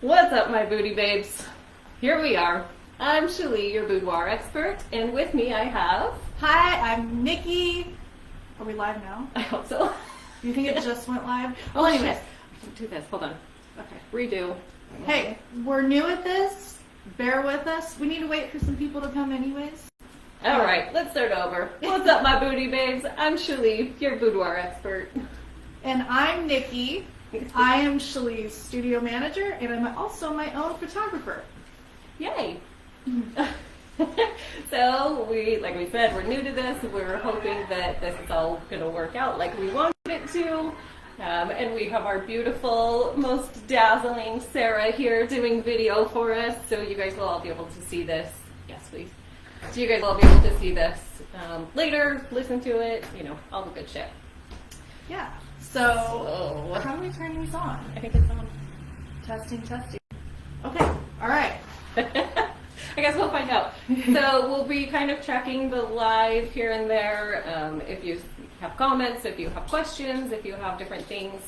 What's up, my booty babes? Here we are. I'm Shalee, your boudoir expert, and with me I have... Hi, I'm Nikki. Are we live now? I hope so. You think it just went live? Oh, anyways, do this. Hold on. Okay. Redo. Hey, we're new at this. Bear with us. We need to wait for some people to come anyways. All right, let's start over. What's up, my booty babes? I'm Shalee, your boudoir expert. And I'm Nikki. I am Shalee's studio manager, and I'm also my own photographer. Yay! So, like we said, we're new to this. We're hoping that this is all going to work out like we wanted it to. And we have our beautiful, most dazzling Sara here doing video for us. So you guys will all be able to see this. Yes, please. So you guys will all be able to see this later, listen to it, all the good shit. Yeah. So how do we turn these on? I think it's on. Testing. Okay. All right. I guess we'll find out. So we'll be kind of checking the live here and there. If you have comments, if you have questions, if you have different things,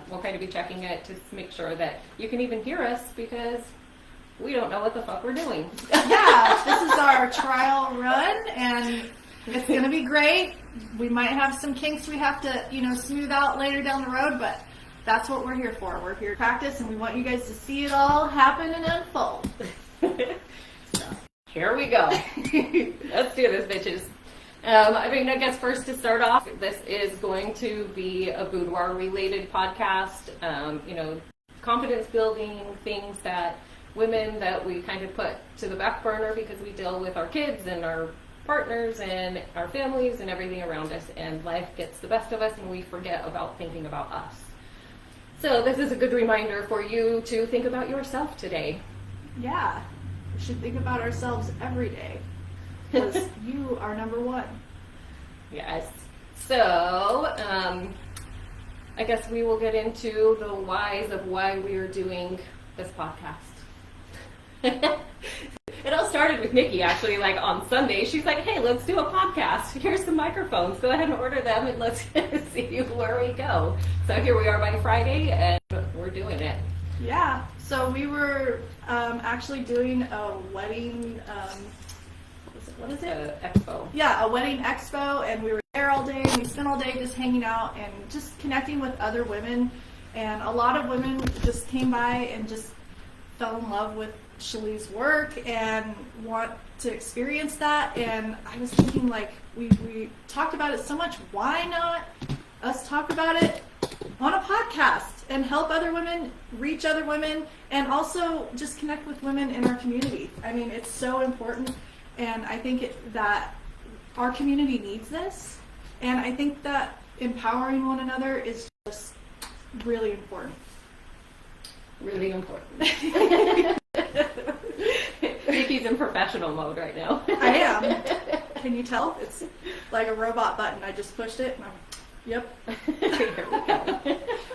we'll kind of be checking it to make sure that you can even hear us, because we don't know what the fuck we're doing. Yeah, this is our trial run, and it's going to be great. We might have some kinks we have to, smooth out later down the road, but that's what we're here for. We're here to practice, and we want you guys to see it all happen and unfold. So, here we go. Let's do this, bitches. I guess first to start off, this is going to be a boudoir-related podcast. Confidence building, things that women that we kind of put to the back burner because we deal with our kids and our partners and our families and everything around us, and life gets the best of us and we forget about thinking about us. So this is a good reminder for you to think about yourself today. Yeah, we should think about ourselves every day, because you are number one. Yes. So I guess we will get into the whys of why we are doing this podcast. It all started with Nikki, actually, on Sunday. She's like, hey, let's do a podcast. Here's some microphones. Go ahead and order them, and let's see where we go. So here we are by Friday, and we're doing it. Yeah. So we were actually doing a wedding, what is it? Expo. Yeah, a wedding expo, and we were there all day, and we spent all day just hanging out and just connecting with other women. And a lot of women just came by and just fell in love with Shalee's work and want to experience that. And I was thinking, we talked about it so much, why not us talk about it on a podcast and help other women reach other women, and also just connect with women in our community. I mean, it's so important, and I think that our community needs this, and I think that empowering one another is just really important. Really important. Nikki's in professional mode right now. I am. Can you tell? It's like a robot button. I just pushed it, and yep. Here we go.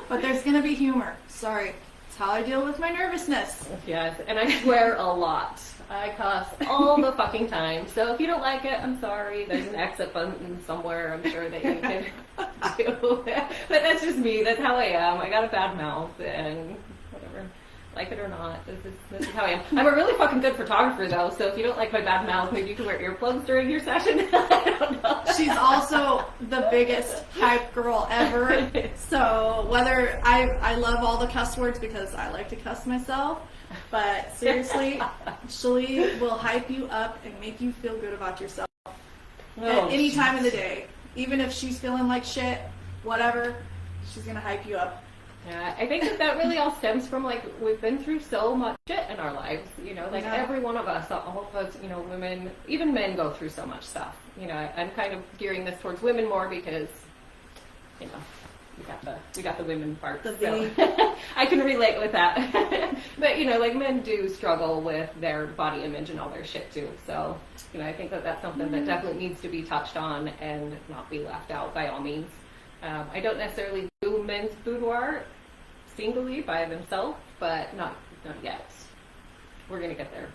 But there's going to be humor. Sorry. It's how I deal with my nervousness. Yes, and I swear a lot. I cuss all the fucking time. So if you don't like it, I'm sorry. There's an exit button somewhere, I'm sure, that you can do. But that's just me. That's how I am. I got a bad mouth, and whatever. Like it or not, this is how I am. I'm a really fucking good photographer, though, so if you don't like my bad mouth, maybe you can wear earplugs during your session. I don't know. She's also the biggest hype girl ever. So whether I love all the cuss words because I like to cuss myself, but seriously, Shalee will hype you up and make you feel good about yourself at any time of the day. Even if she's feeling like shit, whatever, she's gonna hype you up. Yeah, I think that really all stems from, we've been through so much shit in our lives, every one of us, all of us, women, even men go through so much stuff. I'm kind of gearing this towards women more because, we got the women part, so I can relate with that. But, men do struggle with their body image and all their shit too, so, I think that's something that definitely needs to be touched on and not be left out by all means. I don't necessarily do men's boudoir singly by themselves, but not yet. We're gonna get there.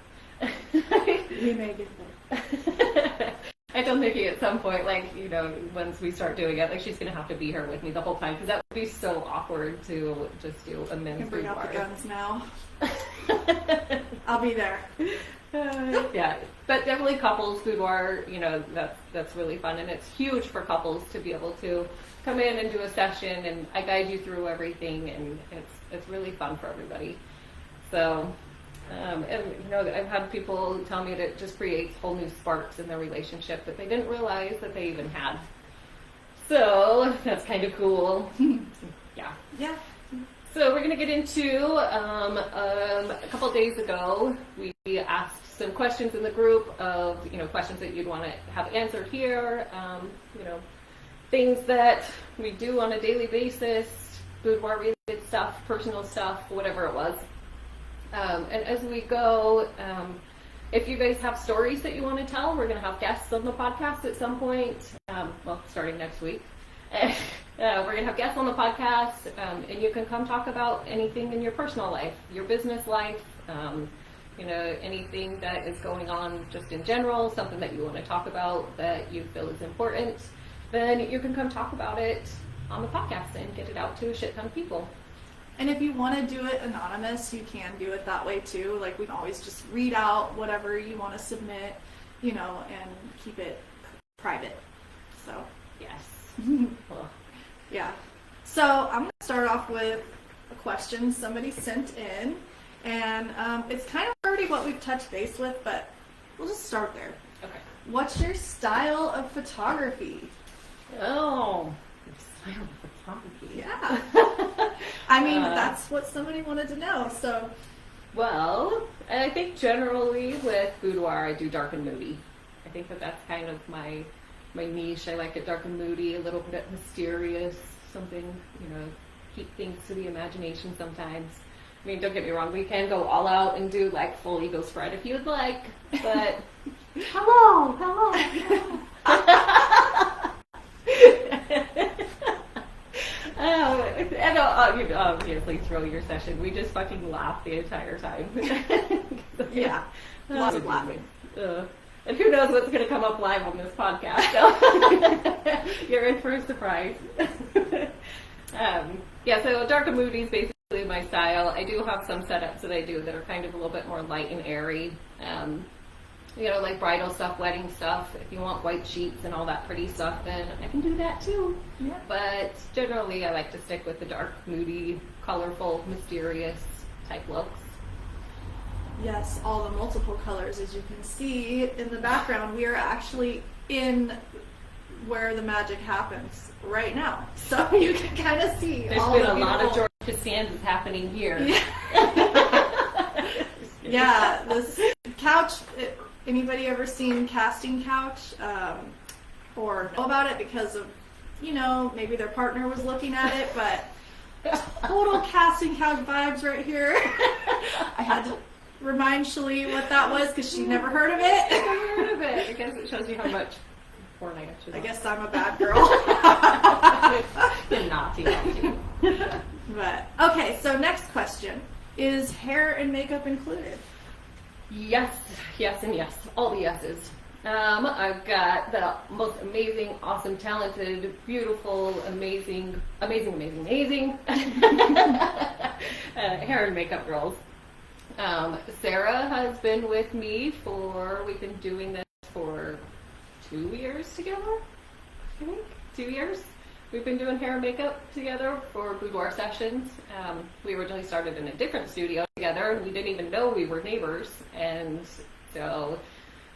We may get there. I told Nikki at some point, like, you know, once we start doing it, like, she's going to have to be here with me the whole time, because that would be so awkward to just do a men's bring boudoir. out the guns now. I'll be there. Yeah, but definitely couples boudoir, you know, that's really fun, and it's huge for couples to be able to come in and do a session, and I guide you through everything, and it's really fun for everybody. So, and you know, I've had people tell me that it just creates whole new sparks in their relationship that they didn't realize that they even had. So that's kind of cool. Yeah. Yeah. So we're going to get into, a couple of days ago, we asked some questions in the group of, you know, questions that you'd want to have answered here, you know, things that we do on a daily basis, boudoir related stuff, personal stuff, whatever it was. And as we go, if you guys have stories that you want to tell, we're going to have guests on the podcast at some point, well, starting next week. We're going to have guests on the podcast, and you can come talk about anything in your personal life, your business life, you know, anything that is going on just in general, something that you want to talk about that you feel is important, then you can come talk about it on the podcast and get it out to a shit ton of people. And if you want to do it anonymous, you can do it that way too. Like, we can always just read out whatever you want to submit, you know, and keep it private. So, Yes. Well, yeah. So I'm going to start off with a question somebody sent in. And it's kind of already what we've touched base with, but we'll just start there. okay. What's your style of photography? Oh, style of photography. Yeah. I mean, that's what somebody wanted to know. So, Well, I think generally with boudoir, I do dark and moody. I think that's kind of my niche. I like it dark and moody, a little bit mysterious, something, you know, keep things to the imagination sometimes. I mean, don't get me wrong, we can go all out and do like full ego spread if you would like, but hello. And you obviously throw your session. We just fucking laugh the entire time. yeah. Lots of laughing. And who knows what's going to come up live on this podcast. So you're in for a surprise. Yeah, so dark and moody is basically my style. I do have some setups that I do that are kind of a little bit more light and airy. You know, like bridal stuff, wedding stuff. If you want white sheets and all that pretty stuff, then I can do that too. Yeah. But generally, I like to stick with the dark, moody, colorful, mysterious type looks. Yes, all the multiple colors. As you can see in the background, we are actually in where the magic happens right now. So you can kind of see. There's all been the a lot of beautiful- George Costanzas happening here. Yeah, this couch. Anybody ever seen Casting Couch or know about it because of, you know, maybe their partner was looking at it, but total Casting Couch vibes right here. I had to remind Shalee what that was because she never heard of it. I heard of it because it shows you how much porn I actually I watch. guess I'm a bad girl. You're naughty. But okay, so next question. Is hair and makeup included? Yes, yes, and yes. All the yeses. I've got the most amazing, awesome, talented, beautiful, amazing hair and makeup girls. Sara has been with me we've been doing this for 2 years together, I think. 2 years. We've been doing hair and makeup together for boudoir sessions. We originally started in a different studio together, and we didn't even know we were neighbors. And so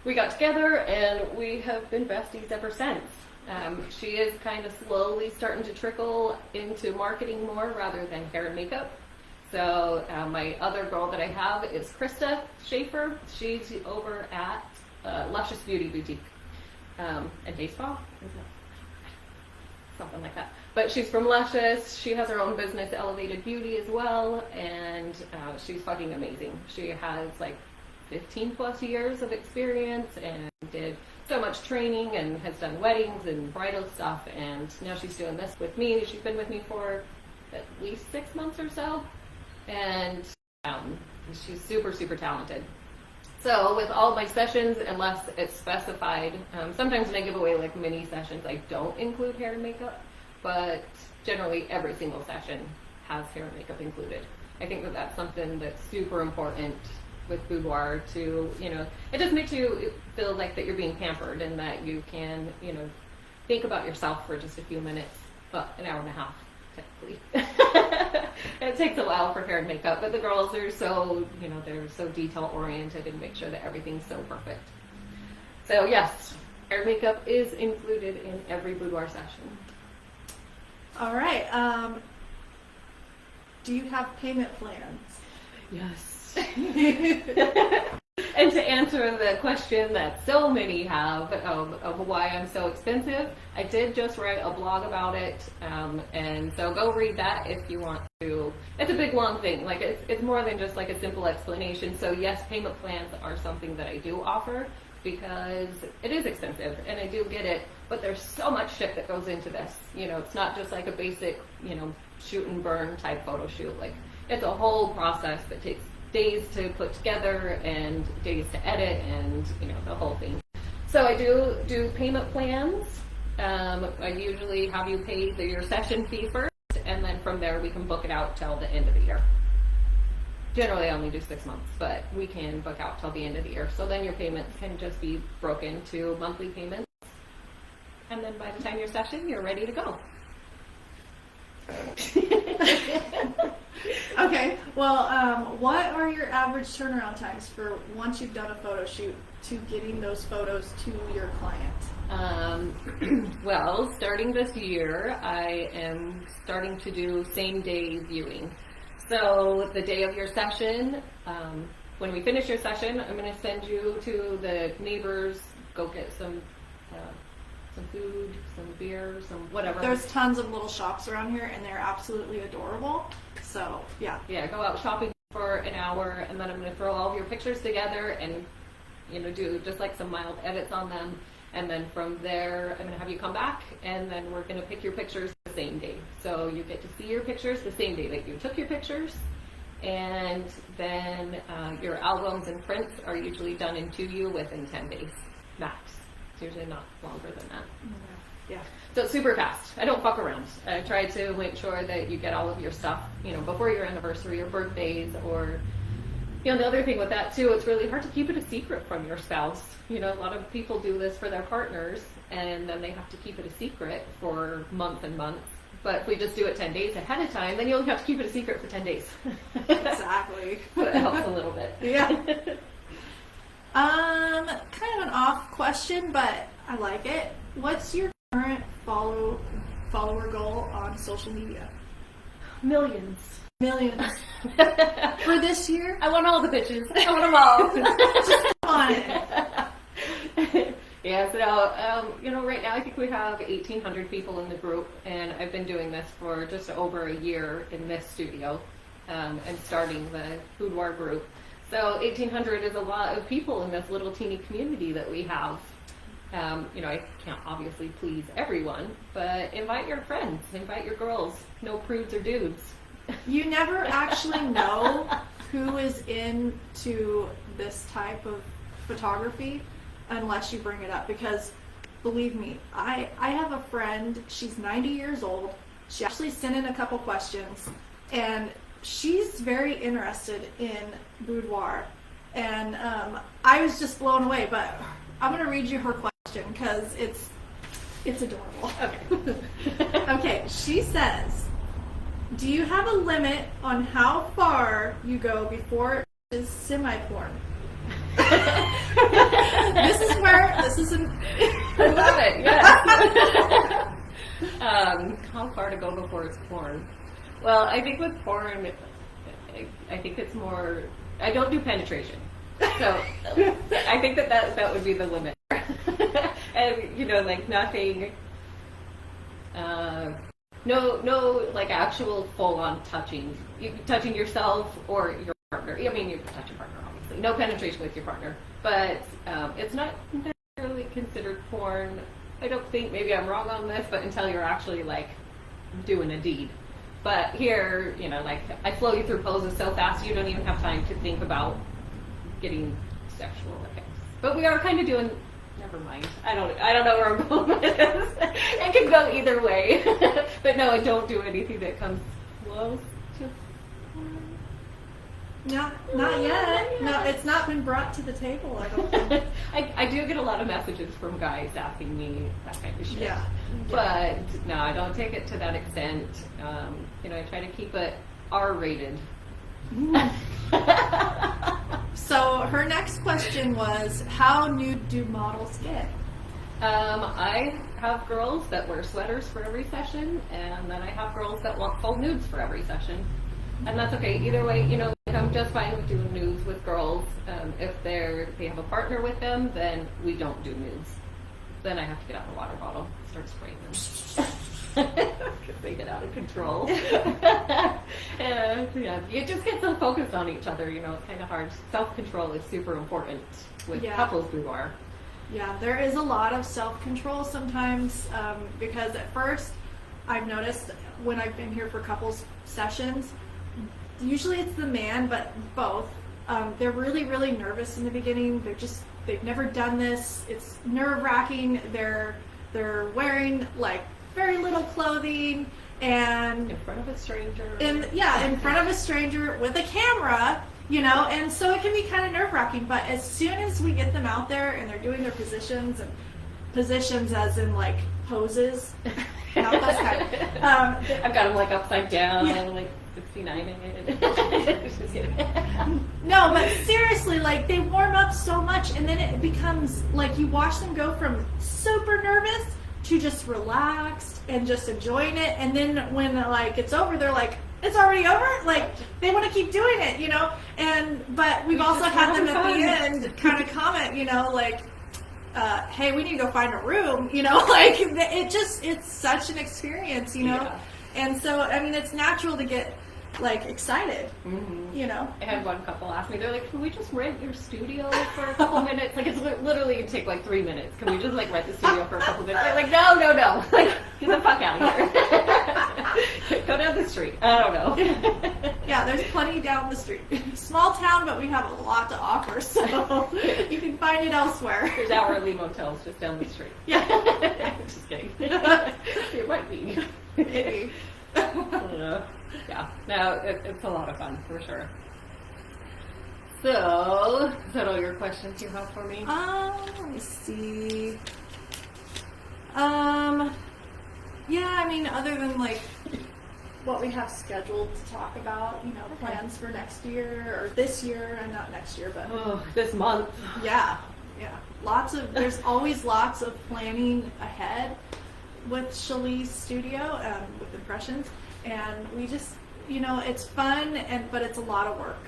we got together, and we have been besties ever since. She is kind of slowly starting to trickle into marketing more rather than hair and makeup. So my other girl that I have is Krista Schaefer. She's over at Luscious Beauty Boutique and Day Spa. Something like that. But she's from Luscious. She has her own business, Elevated Beauty, as well, and she's fucking amazing. She has like 15 plus years of experience and did so much training and has done weddings and bridal stuff, and now she's doing this with me. She's been with me for at least 6 months or so, and she's super, super talented. So with all my sessions, unless it's specified, sometimes when I give away like mini sessions, I don't include hair and makeup, but generally every single session has hair and makeup included. I think that that's something that's super important with Boudoir to, you know, it just makes you feel like that you're being pampered and that you can, you know, think about yourself for just a few minutes, well, an hour and a half, technically. It takes a while for hair and makeup, but the girls are so, you know, they're so detail oriented and make sure that everything's so perfect. So yes, hair and makeup is included in every Boudoir session. All right. Do you have payment plans? Yes. And to answer the question that so many have of why I'm so expensive, I did just write a blog about it, and so go read that if you want to. It's a big long thing, like it's more than just like a simple explanation. So yes, payment plans are something that I do offer because it is expensive and I do get it, but there's so much shit that goes into this. You know, it's not just like a basic, you know, shoot and burn type photo shoot. Like it's a whole process that takes days to put together and days to edit and, you know, the whole thing. So I do payment plans. I usually have you pay your session fee first, and then from there we can book it out till the end of the year. Generally I only do 6 months, but we can book out till the end of the year. So then your payments can just be broken to monthly payments, and then by the time your session, you're ready to go. Okay, well, what are your average turnaround times for once you've done a photo shoot to getting those photos to your client? Well, starting this year, I am starting to do same-day viewing. So the day of your session, when we finish your session, I'm going to send you to the neighbors, go get some food, some beer, some whatever. There's tons of little shops around here, and they're absolutely adorable. So, yeah. Yeah, go out shopping for an hour, and then I'm going to throw all of your pictures together and, you know, do just like some mild edits on them. And then from there, I'm going to have you come back, and then we're going to pick your pictures the same day. So you get to see your pictures the same day that you took your pictures. And then your albums and prints are usually done in 2U within 10 days, max. It's usually not longer than that. Yeah. So it's super fast. I don't fuck around. I try to make sure that you get all of your stuff, you know, before your anniversary or birthdays, or, you know, the other thing with that too, it's really hard to keep it a secret from your spouse. You know, a lot of people do this for their partners, and then they have to keep it a secret for months and months. But if we just do it 10 days ahead of time, then you only have to keep it a secret for 10 days. Exactly. So it helps a little bit. Yeah. Kind of an off question, but I like it. What's your current follower goal on social media? Millions. For this year? I want all the bitches. I want them all. Just on it. Yeah, so, you know, right now I think we have 1,800 people in the group, and I've been doing this for just over a year in this studio, and starting the Boudoir group. So 1,800 is a lot of people in this little teeny community that we have. You know, I can't obviously please everyone, but invite your friends, invite your girls, no prudes or dudes. You never actually know who is into this type of photography unless you bring it up, because believe me, I have a friend, she's 90 years old, she actually sent in a couple questions, and she's very interested in Boudoir, and I was just blown away, but I'm going to read you her question because it's adorable. Okay. Okay, she says, do you have a limit on how far you go before it is semi-porn? This is an... I love it, yes. How far to go before it's porn? Well, I think with porn, I think it's more, I don't do penetration. So I think that would be the limit. And, you know, like nothing, no like actual full-on touching. Touching yourself or your partner. I mean, you can touch your partner, obviously. No penetration with your partner. But it's not necessarily considered porn. I don't think, maybe I'm wrong on this, but until you're actually like doing a deed. But here, you know, like I flow you through poses so fast you don't even have time to think about getting sexual ethics. But we are kind of doing. Never mind. I don't know where I'm going with this. It can go either way. But no, I don't do anything that comes close to. Not yet. No, it's not been brought to the table, I don't think. I do get a lot of messages from guys asking me that kind of shit. Yeah. But no, I don't take it to that extent. I try to keep it R-rated. So her next question was, how nude do models get? I have girls that wear sweaters for every session, and then I have girls that want full nudes for every session. And that's okay. Either way, I'm just fine with doing nudes with girls. If they have a partner with them, then we don't do nudes. Then I have to get out the water bottle and start spraying them. Because they get out of control. You just get so focused on each other, it's kind of hard. Self-control is super important with couples boudoir. Yeah, there is a lot of self-control sometimes because at first I've noticed when I've been here for couples sessions, usually it's the man, but both. They're really, really nervous in the beginning. They've never done this. It's nerve-wracking. They're wearing like very little clothing and in front of a stranger. In front of a stranger with a camera, and so it can be kind of nerve-wracking. But as soon as we get them out there and they're doing their positions as in like poses, not those kind. I've got them like upside down, like 69 in it. No, but seriously, like they warm up so much, and then it becomes like you watch them go from super nervous to just relaxed and just enjoying it, and then when like it's over, they're like, it's already over. Like they want to keep doing it, but we've also had them at the end kind of comment, like, hey, we need to go find a room, like it's such an experience, and so I mean it's natural to get like excited, I had one couple ask me, they're like, can we just rent your studio for a couple minutes? Like it's literally it'd take like 3 minutes. Can we just like rent the studio for a couple minutes? They're like, no, like get the fuck out of here. Go down the street. I don't know. Yeah, there's plenty down the street. Small town, but we have a lot to offer, so you can find it elsewhere. There's hourly motels just down the street. Yeah. Just kidding. It might be. Maybe. Yeah, no, it's a lot of fun for sure. So, is that all your questions you have for me? Let me see. Yeah, I mean, other than like what we have scheduled to talk about, plans for next year or this year, and not next year, but this month. Yeah. There's always lots of planning ahead with Shalee's studio, with impressions. And we just, it's fun, but it's a lot of work.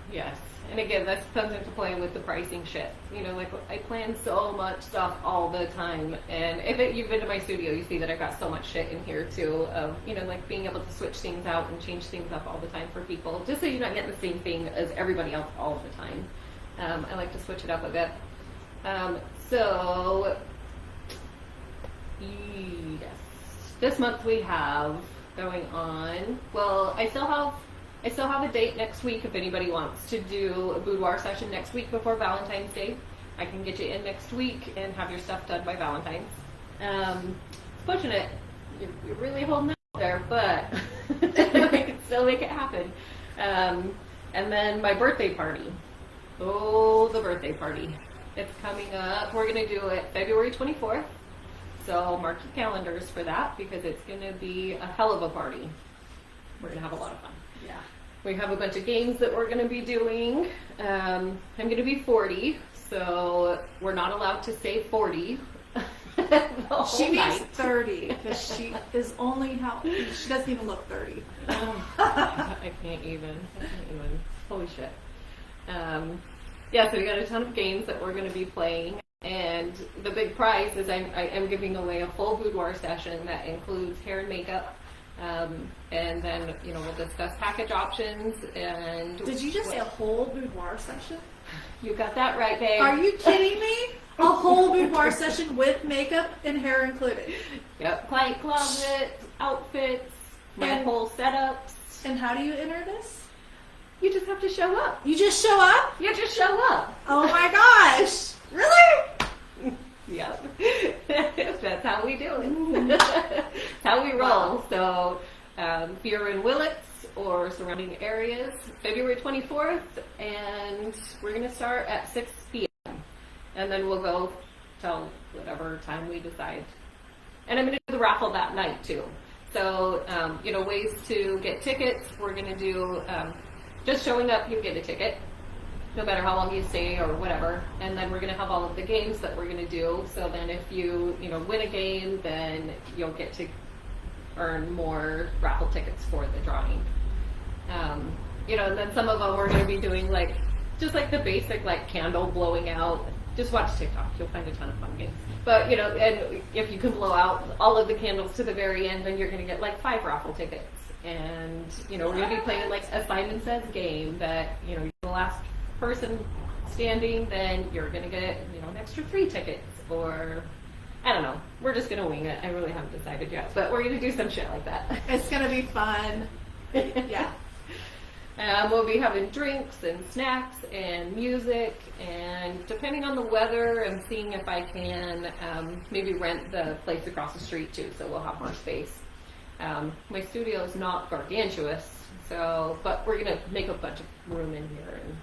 Yes. And again, that comes into play with the pricing shit. Like I plan so much stuff all the time. And if you've been to my studio, you see that I've got so much shit in here too of, like being able to switch things out and change things up all the time for people. Just so you're not getting the same thing as everybody else all the time. I like to switch it up a bit. So, yes. This month we have going on. Well, I still have a date next week if anybody wants to do a boudoir session next week before Valentine's Day. I can get you in next week and have your stuff done by Valentine's. Pushing it. You're really holding out there, but we can still make it happen. And then my birthday party. Oh, the birthday party. It's coming up. We're going to do it February 24th. So mark your calendars for that because it's going to be a hell of a party. We're going to have a lot of fun. Yeah. We have a bunch of games that we're going to be doing. I'm going to be 40, so we're not allowed to say 40. She means 30 because she is only she doesn't even look 30. I can't even. Holy shit. So we got a ton of games that we're going to be playing. And the big prize is I am giving away a full boudoir session that includes hair and makeup. And then, we'll discuss package options and... Did you just say a whole boudoir session? You got that right, babe. Are you kidding me? A whole boudoir session with makeup and hair included? Yep. Client closet, outfits, my whole setups. And how do you enter this? You just have to show up. You just show up? You just show up. Oh my gosh. Really? Yep. That's how we do it. That's how we roll. Wow. So if you're in Willits or surrounding areas, February 24th, and we're going to start at 6 p.m. And then we'll go till whatever time we decide. And I'm going to do the raffle that night too. So, ways to get tickets. We're going to do just showing up, you get a ticket, no matter how long you stay or whatever. And then we're going to have all of the games that we're going to do. So then if you win a game, then you'll get to earn more raffle tickets for the drawing. And then some of them we're going to be doing just the basic candle blowing out. Just watch TikTok. You'll find a ton of fun games. But, and if you can blow out all of the candles to the very end, then you're going to get 5 raffle tickets. And, we're going to be playing a Simon Says game that, you're the last person standing, then you're going to get, an extra 3 tickets. Or, I don't know. We're just going to wing it. I really haven't decided yet. But we're going to do some shit like that. It's going to be fun. Yeah. We'll be having drinks and snacks and music, and depending on the weather, I'm seeing if I can maybe rent the place across the street too, so we'll have more space. My studio is not gargantuous, but we're going to make a bunch of room in here. And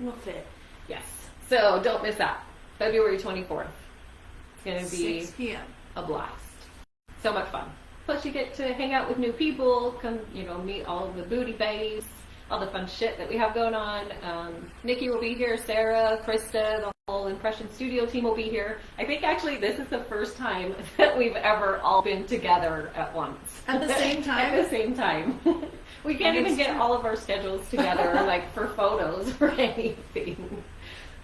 we'll fit. Yes. So don't miss that. February 24th. It's going to be 6 p.m. a blast. So much fun. Plus you get to hang out with new people, come, meet all of the booty babes, all the fun shit that we have going on. Nikki will be here, Sara, Krista, the whole Impression Studio team will be here. I think actually this is the first time that we've ever all been together at once. At the same time? At the same time. We can't even get all of our schedules together, for photos or anything.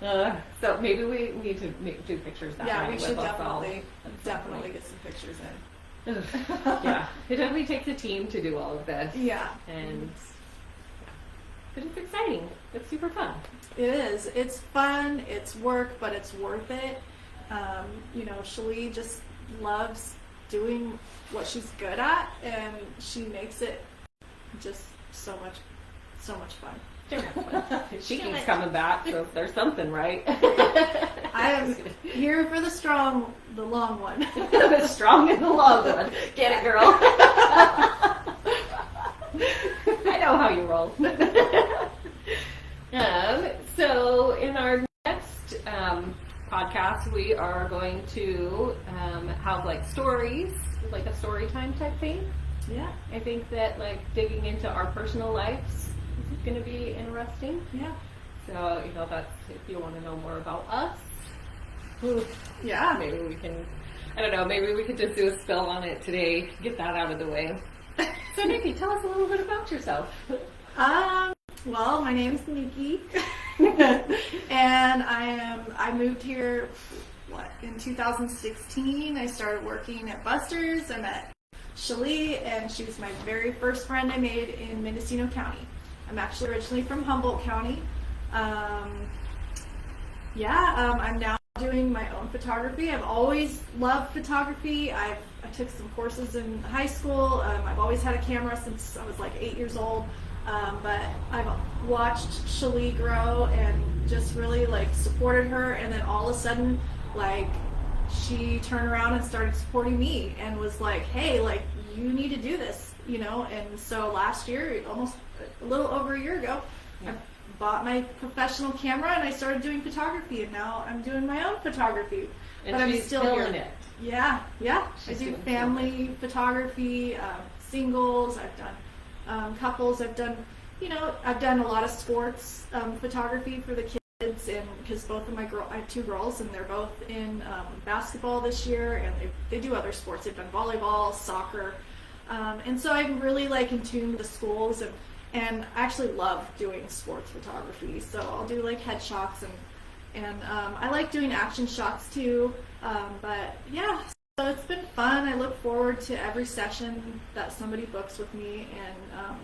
So maybe we need to do pictures that night. Yeah, we should definitely get some pictures in. Yeah, it definitely takes a team to do all of this. Yeah. But it's exciting. It's super fun. It is. It's fun. It's work, but it's worth it. Shalee just loves doing what she's good at, and she makes it just so much fun. She keeps coming back, so there's something right. I am here for the long one. The strong and the long one. Get it, girl. I know how you roll. So in our next podcast, we are going to have stories, a story time type thing. Yeah. I think that digging into our personal lives is going to be interesting. Yeah. So, that's if you want to know more about us. Yeah. Maybe we can, I don't know, maybe we could just do a spill on it today, get that out of the way. So, Nikki, tell us a little bit about yourself. Well, my name's Nikki. And I moved here, in 2016. I started working at Buster's. I met Shalee, and she was my very first friend I made in Mendocino County. I'm actually originally from Humboldt County. I'm now doing my own photography. I've always loved photography. I took some courses in high school. I've always had a camera since I was 8 years old. But I've watched Shalee grow and just really supported her, and then all of a sudden she turned around and started supporting me and was hey, you need to do this, and so last year, almost a little over a year ago, I bought my professional camera and I started doing photography, and now I'm doing my own photography. And but I'm still killing it. Yeah. I do family photography, singles, I've done couples, I've done a lot of sports photography for the kids, and because both of I have 2 girls, and they're both in basketball this year, and they do other sports. They've done volleyball, soccer, and so I'm really in tune with the schools, and I actually love doing sports photography. So I'll do headshots, and I like doing action shots too. But yeah, so it's been fun. I look forward to every session that somebody books with me, and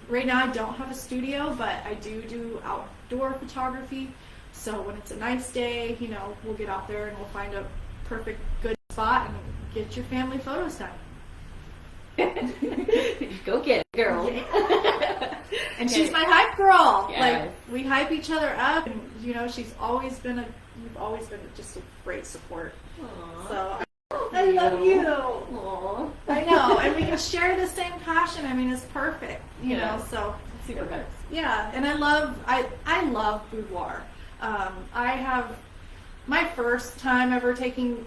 right now I don't have a studio, but I do outdoor photography. So when it's a nice day, we'll get out there and we'll find a perfect good spot and get your family photos done. Go get it, girl. Yeah. And she's my hype girl. Yes. Like, we hype each other up, and you know, you've always been just a great support. Aww. So I love you. Aww. I know, and we can share the same passion. I mean, it's perfect, you know. So super good. yeah, and I love Boudoir. I have my first time ever taking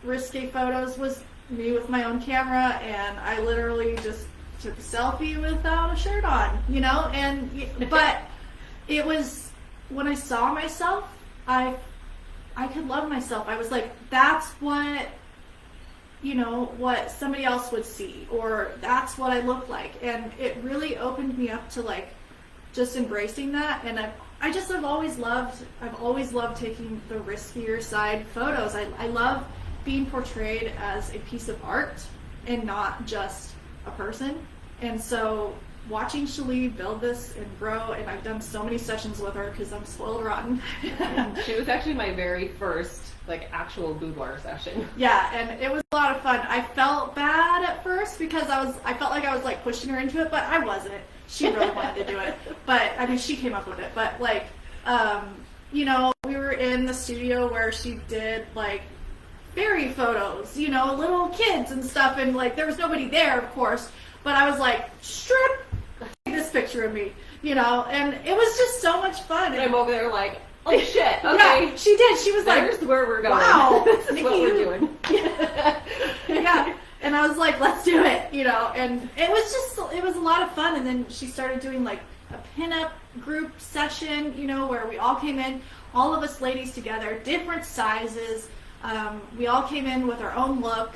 risque photos was me with my own camera, and I literally just took a selfie without a shirt on, you know. And but it was when I saw myself, I could love myself. I was like, that's what, you know, what somebody else would see, or that's what I look like. And it really opened me up to like just embracing that. And I've always loved taking the riskier side photos. I love being portrayed as a piece of art and not just a person. And so watching Shalee build this and grow, and I've done so many sessions with her because I'm spoiled rotten. She was actually my very first like actual boudoir session. Yeah, and it was a lot of fun. I felt bad at first because I felt like I was like pushing her into it, but I wasn't. She really wanted to do it. But I mean, she came up with it. But like, you know, we were in the studio where she did like fairy photos, you know, little kids and stuff, and like there was nobody there, of course, but I was like, strip, take this picture of me, you know, and it was just so much fun. And I'm over there like, oh shit, okay. Yeah, she did. She was like, here's where we're going. Wow, This is Nikki, what we're doing. Yeah. And I was like, let's do it, you know, and it was a lot of fun. And then she started doing like a pinup group session, you know, where we all came in, all of us ladies together, different sizes. We all came in with our own look,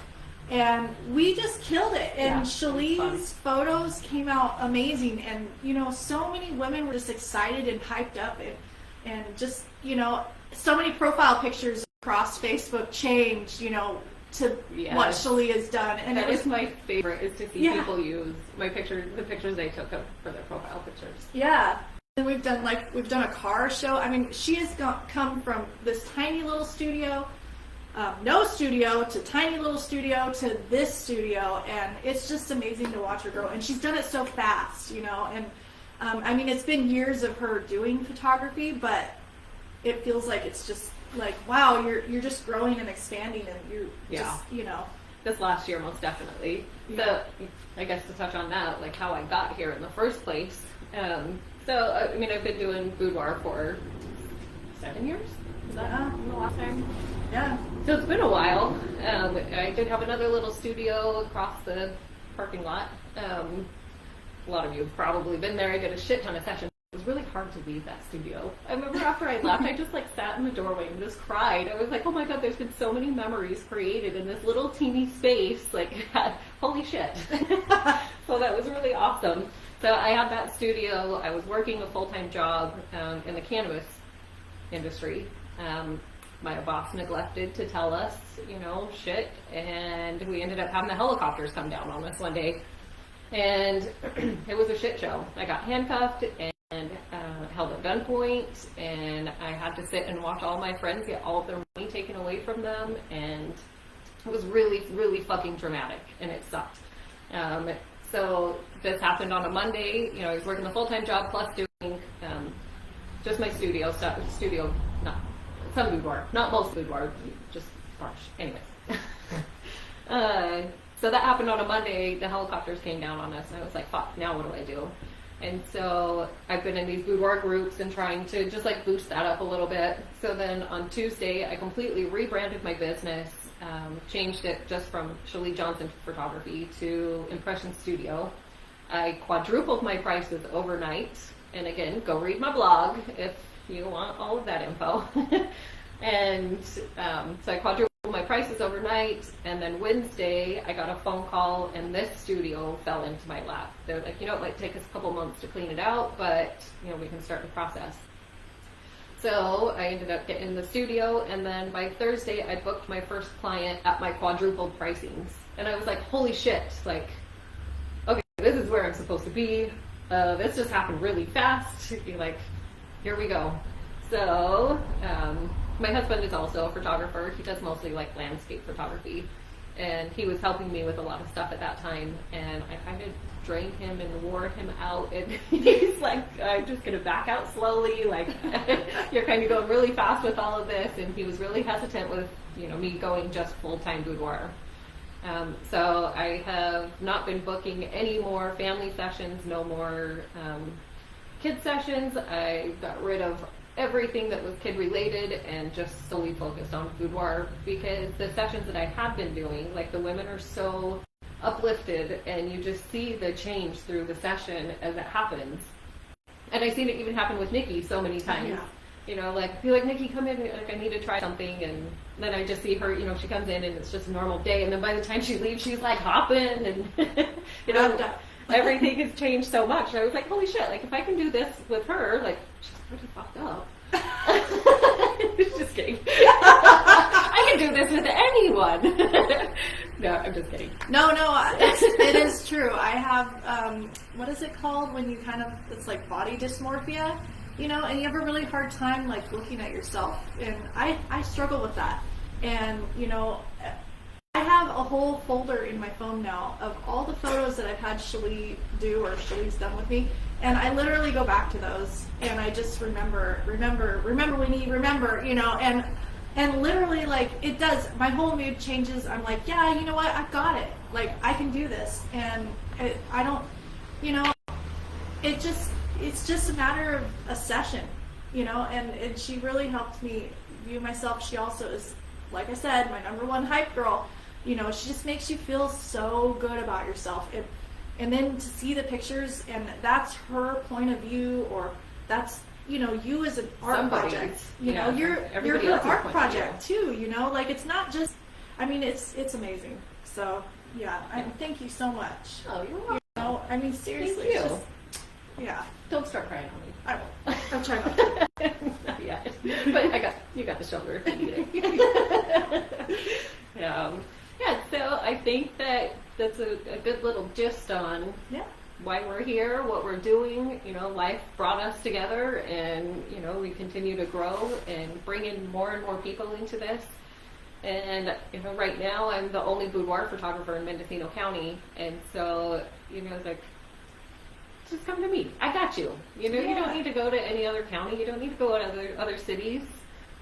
and we just killed it. And Yeah, Shalee's photos came out amazing. And, you know, so many women were just excited and hyped up, and just, you know, so many profile pictures across Facebook changed, you know, to what Shalee has done. And that is my favorite, is to see Yeah. people use my pictures, the pictures they took for their profile pictures. Yeah. And we've done a car show. I mean, she has come from this tiny little studio, no studio, to tiny little studio, to this studio, and it's just amazing to watch her grow. And she's done it so fast, you know. And I mean, it's been years of her doing photography, but it feels like it's just like, wow, you're just growing and expanding, and you just, you know. This last year, most definitely. Yeah. So, I guess to touch on that, like how I got here in the first place. So, I mean, I've been doing boudoir for 7 years. Is that the last time? Yeah. So it's been a while. I did have another little studio across the parking lot. A lot of you have probably been there. I did a shit ton of sessions. It was really hard to leave that studio. I remember after I left, I just like sat in the doorway and just cried. I was like, oh my god, there's been so many memories created in this little teeny space. Like, holy shit. So that was really awesome. So I had that studio. I was working a full-time job in the cannabis industry. My boss neglected to tell us, you know, shit, and we ended up having the helicopters come down on us one day, and it was a shit show. I got handcuffed and held at gunpoint, and I had to sit and watch all my friends get all of their money taken away from them, and it was really, really fucking dramatic, and it sucked. So this happened on a Monday. You know, I was working the full-time job plus doing just my studio stuff. Some boudoir, not most boudoir, just harsh. Anyway. So that happened on a Monday. The helicopters came down on us, and I was like, fuck, now what do I do? And so I've been in these boudoir groups and trying to just like boost that up a little bit. So then on Tuesday, I completely rebranded my business, changed it just from Shalee Johnson Photography to Impression Studio. I quadrupled my prices overnight. And again, go read my blog if you want all of that info. And so I quadrupled my prices overnight, and then Wednesday I got a phone call, and this studio fell into my lap. They're like, you know, it might take us a couple months to clean it out, but you know, we can start the process. So I ended up getting the studio, and then by Thursday I booked my first client at my quadrupled pricings, and I was like, holy shit, like, okay, this is where I'm supposed to be. This just happened really fast. You're like, here we go. So my husband is also a photographer. He does mostly like landscape photography. and he was helping me with a lot of stuff at that time, and I kind of drained him and wore him out, and he's like, I'm just going to back out slowly, like, you're kind of going really fast with all of this, and he was really hesitant with, you know, me going just full-time boudoir. So I have not been booking any more family sessions, no more kid sessions. I got rid of everything that was kid related and just solely focused on boudoir, because the sessions that I have been doing, like, the women are so uplifted, and you just see the change through the session as it happens. And I've seen it even happen with Nikki so many times. Yeah. You know, like, be like, Nikki, come in, like, I need to try something, and then I just see her, you know, she comes in and it's just a normal day, and then by the time she leaves, she's like hopping, and you know, everything has changed so much. And I was like, holy shit, like, if I can do this with her, like, she's pretty fucked up. Just kidding. I can do this with anyone. No, I'm just kidding. No, it is true. I have, what is it called when you kind of, it's like body dysmorphia, you know, and you have a really hard time, like, looking at yourself. And I struggle with that. And, you know, I have a whole folder in my phone now of all the photos that I've had Shalee do, or Shalee's done with me. And I literally go back to those, and I just remember, Winnie, remember, you know, and literally, like, it does, my whole mood changes. I'm like, yeah, you know what, I've got it. Like, I can do this. And I don't, you know, it's just a matter of a session, you know, and she really helped me view myself. She also is, like I said, my #1 hype girl. You know, she just makes you feel so good about yourself. And then to see the pictures, and that's her point of view, or that's, you know, you as an art project. You know, you're her art project too, you know? Like, it's not just, I mean, it's amazing. So, yeah, thank you so much. Oh, you're welcome. You know, I mean, seriously. Thank you. Just, yeah. Don't start crying on me. I will. I'm trying not to. Not yet. But you got the shoulder if you need it. Yeah, so I think that's a good little gist on why we're here, what we're doing. You know, life brought us together, and, you know, we continue to grow and bring in more and more people into this. And, you know, right now I'm the only boudoir photographer in Mendocino County, and so, you know, it's like, just come to me. I got you. You know, you don't need to go to any other county. You don't need to go to other cities.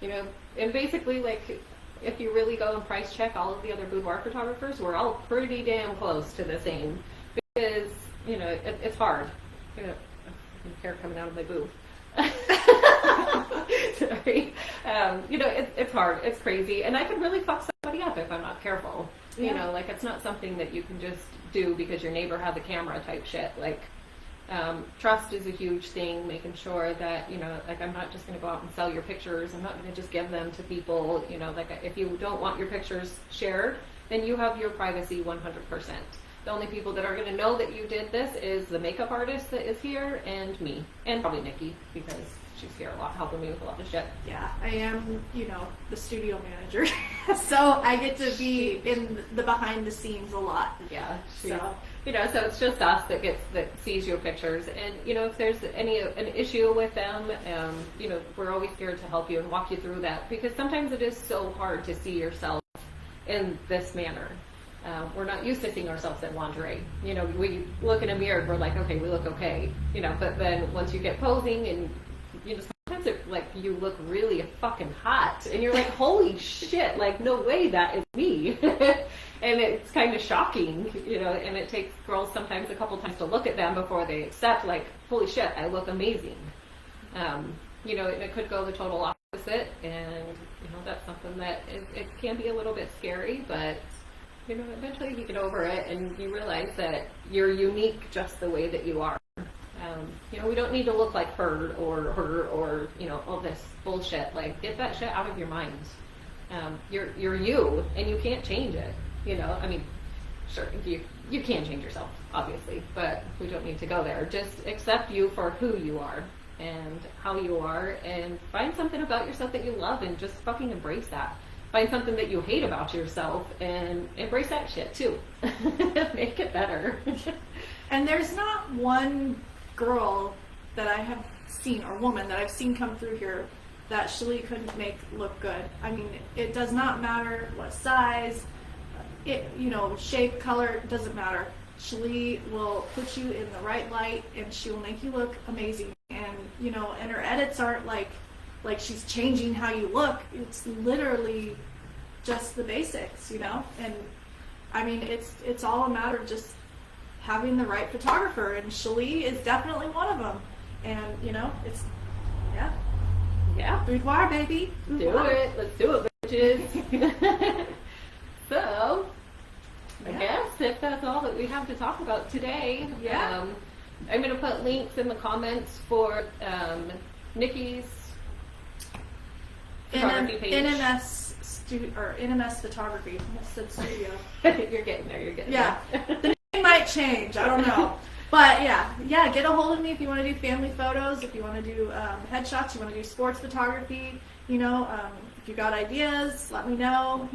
You know, and basically, like, if you really go and price check all of the other boudoir photographers, we're all pretty damn close to the same, because, you know, it's hard. You know, hair coming out of my boob. Sorry. You know, it's hard. It's crazy. And I can really fuck somebody up if I'm not careful. Yeah. You know, like, it's not something that you can just do because your neighbor has a camera type shit. Like, trust is a huge thing, making sure that, you know, like, I'm not just going to go out and sell your pictures. I'm not going to just give them to people. You know, like, if you don't want your pictures shared, then you have your privacy 100%. The only people that are going to know that you did this is the makeup artist that is here, and me, and probably Nikki, because she's here a lot, helping me with a lot of shit. Yeah, I am, you know, the studio manager, so I get to be in the behind the scenes a lot. Yeah, so, you know, so it's just us that sees your pictures, and, you know, if there's an issue with them, you know, we're always here to help you and walk you through that, because sometimes it is so hard to see yourself in this manner. We're not used to seeing ourselves in lingerie. You know, we look in a mirror and we're like, okay, we look okay. You know, but then once you get posing, and, you know, sometimes it, like, you look really fucking hot, and you're like, holy shit, like, no way that is me. And it's kind of shocking, you know, and it takes girls sometimes a couple times to look at them before they accept, like, holy shit, I look amazing. You know, it could go the total opposite, and, you know, that's something that it can be a little bit scary, but, you know, eventually you get over it, and you realize that you're unique just the way that you are. You know, we don't need to look like her, or, you know, all this bullshit. Like, get that shit out of your mind. You're you, and you can't change it. You know, I mean, sure, you can change yourself, obviously, but we don't need to go there. Just accept you for who you are and how you are, and find something about yourself that you love, and just fucking embrace that. Find something that you hate about yourself, and embrace that shit too. Make it better. And there's not one girl that I have seen, or woman that I've seen come through here, that Shalee couldn't make look good. I mean, it does not matter what size, shape, color, doesn't matter. Shalee will put you in the right light, and she will make you look amazing. And and her edits aren't like she's changing how you look. It's literally just the basics, And I mean, it's all a matter of just having the right photographer, and Shalee is definitely one of them. And it's Boudoir, baby. Boudoir. Do it. Let's do it, bitches. So, I guess if that's all that we have to talk about today, I'm going to put links in the comments for Nikki's photography page. NMS Photography. I said studio. You're getting there. Yeah. The name might change. I don't know. But yeah, get a hold of me if you want to do family photos, if you want to do headshots, you want to do sports photography, if you got ideas, let me know,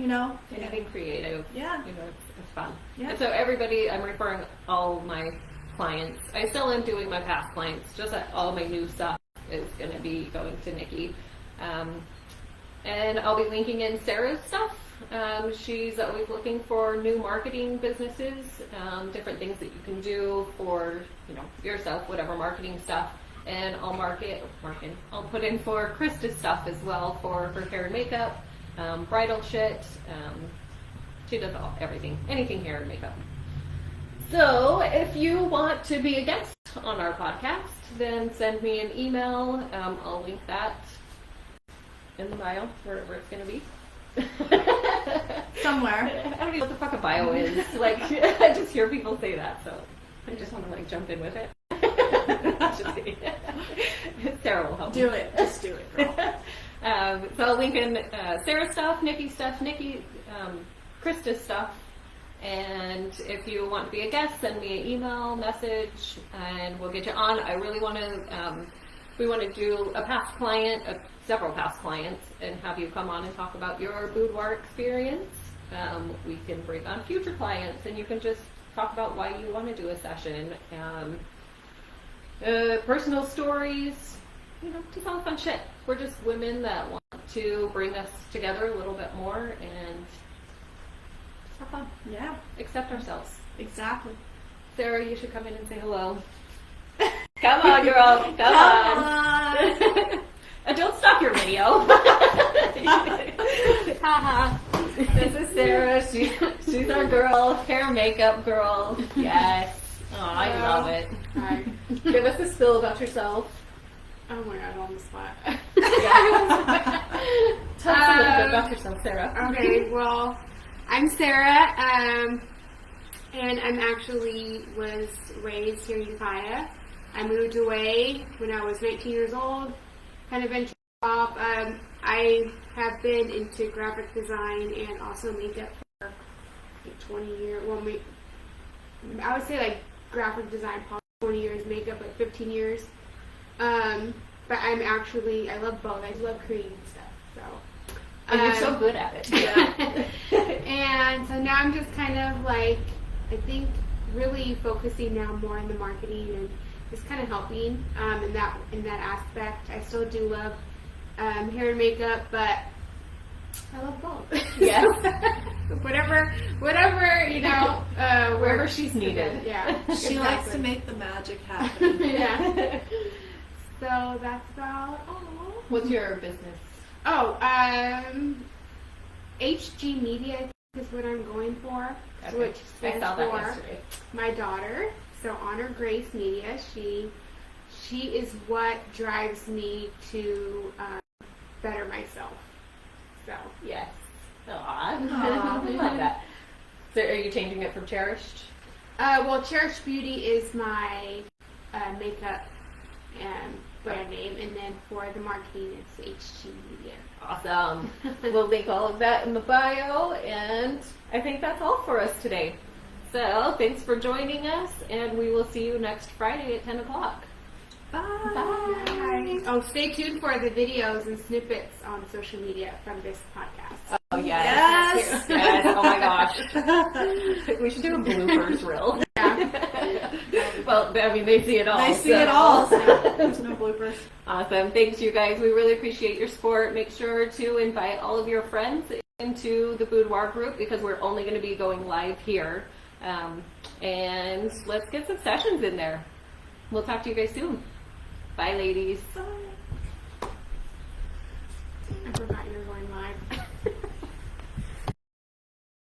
Anything creative. Yeah. It's fun. Yeah. And so everybody, I'm referring all my clients. I still am doing my past clients, just that all my new stuff is going to be going to Nikki. And I'll be linking in Sara's stuff. She's always looking for new marketing businesses, different things that you can do for, yourself, whatever marketing stuff. And I'll put in for Krista's stuff as well for her hair and makeup, bridal shit. She does everything, anything hair and makeup. So if you want to be a guest on our podcast, then send me an email. I'll link that in the bio, wherever it's going to be. Somewhere. I don't even know what the fuck a bio is. I just hear people say that, so I just want to jump in with it. Just kidding. Sarah will help do me. Just do it, girl. So I'll link in Sarah's stuff, Nikki's stuff, Krista's stuff. And if you want to be a guest, send me an email, message, and we'll get you on. I really want to, we want to do a past client, several past clients, and have you come on and talk about your boudoir experience. We can bring on future clients, and you can just talk about why you want to do a session. Personal stories, just all fun shit. We're just women that want to bring us together a little bit more and just have fun. Yeah. Accept ourselves. Exactly. Sarah, you should come in and say hello. Come on, girl. Come on. And don't stop your video. Haha. This is Sarah. She's our girl, hair and makeup girl. Yes. Oh, I love it. Hi. Give us a spill about yourself. Oh my god, on the spot. Yeah. Tell us a little bit about yourself, Sarah. Okay, well, I'm Sara, and I'm actually was raised here in Ukiah. I moved away when I was 19 years old, kind of ventured off. I have been into graphic design and also makeup for 20 years. Well, I would say graphic design probably 20 years, makeup 15 years. But I love both. I love creating stuff. So. And you're so good at it. Yeah. And so now I'm just kind of I think really focusing now more on the marketing and just kind of helping in that aspect. I still do love hair and makeup, but I love both. Yes. whatever wherever she's needed. Yeah. She likes to make the magic happen. Yeah. So that's about all. What's your business? Oh, HG Media I think is what I'm going for. Okay. Which I stands saw that for yesterday. my daughter. So Honor Grace Media. She is what drives me to better myself. So Yes. Aww. I love that. So are you changing it from Cherished? well, Cherished Beauty is my makeup brand name, and then for the marketing it's HG Media. Awesome. We'll link all of that in the bio, and I think that's all for us today. So thanks for joining us, and we will see you next Friday at 10 o'clock. Bye. Bye. Oh, stay tuned for the videos and snippets on social media from this podcast. Oh, yes. Yes. Yes. Oh, my gosh. We should do a bloopers reel. Yeah. Well, I mean, they see it all. They see it all, so there's no bloopers. Awesome. Thanks, you guys. We really appreciate your support. Make sure to invite all of your friends into the Boudoir group because we're only going to be going live here. And let's get some sessions in there. We'll talk to you guys soon. Bye, ladies. Bye.